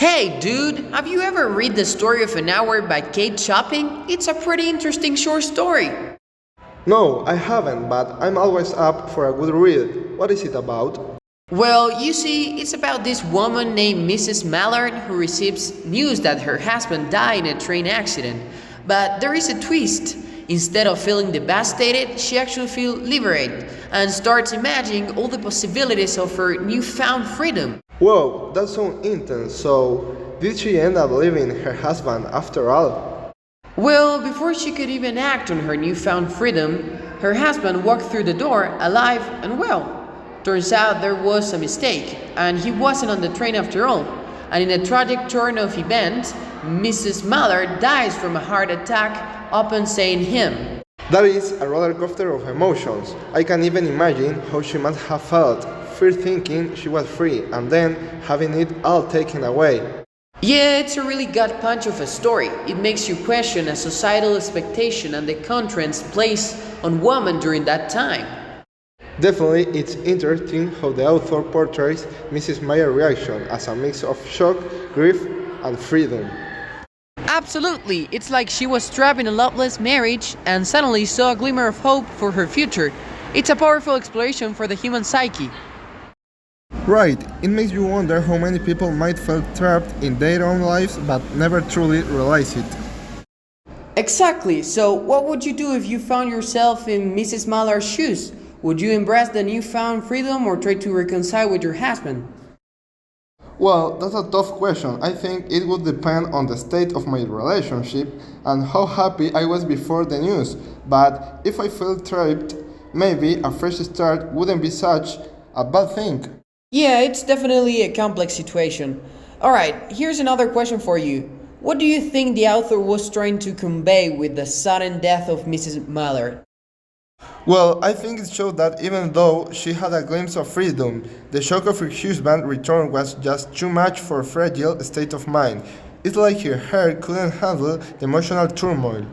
Hey dude, have you ever read The Story of an Hour by Kate Shopping? It's a pretty interesting short story. No, I haven't, but I'm always up for a good read. What is it about? Well, you see, it's about this woman named Mrs. Mallard who receives news that her husband died in a train accident. But there is a twist. Instead of feeling devastated, she actually feels liberated and starts imagining all the possibilities of her newfound freedom. Whoa, that sounds intense. So, did she end up leaving her husband after all? Well, before she could even act on her newfound freedom, her husband walked through the door alive and well. Turns out there was a mistake, and he wasn't on the train after all. And in a tragic turn of events, Mrs. Mallard dies from a heart attack upon seeing him. That is a roller coaster of emotions. I can even imagine how she must have felt, first thinking she was free and then having it all taken away. Yeah, it's a really gut punch of a story. It makes you question a societal expectation and the contrast placed on women during that time. Definitely, it's interesting how the author portrays Mrs. Mayer's reaction as a mix of shock, grief, and freedom. Absolutely, it's like she was trapped in a loveless marriage and suddenly saw a glimmer of hope for her future. It's a powerful exploration for the human psyche. Right, it makes you wonder how many people might feel trapped in their own lives but never truly realize it. Exactly, so what would you do if you found yourself in Mrs. Mallard's shoes? Would you embrace the newfound freedom or try to reconcile with your husband? Well, that's a tough question. I think it would depend on the state of my relationship and how happy I was before the news. But if I felt trapped, maybe a fresh start wouldn't be such a bad thing. Yeah, it's definitely a complex situation. Alright, here's another question for you. What do you think the author was trying to convey with the sudden death of Mrs. Mallard? Well, I think it showed that even though she had a glimpse of freedom, the shock of her husband's return was just too much for a fragile state of mind. It's like her heart couldn't handle the emotional turmoil.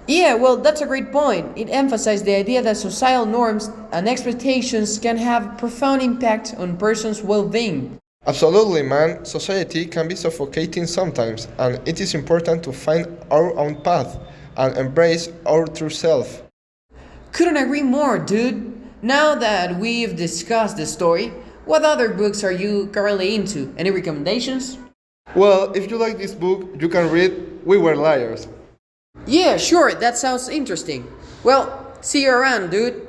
Yeah, well, that's a great point. It emphasized the idea that societal norms and expectations can have profound impact on person's well-being. Absolutely, man. Society can be suffocating sometimes, and it is important to find our own path and embrace our true self. Couldn't agree more, dude. Now that we've discussed the story, what other books are you currently into? Any recommendations? Well, if you like this book, you can read We Were Liars. Yeah, sure, that sounds interesting. Well, see you around, dude.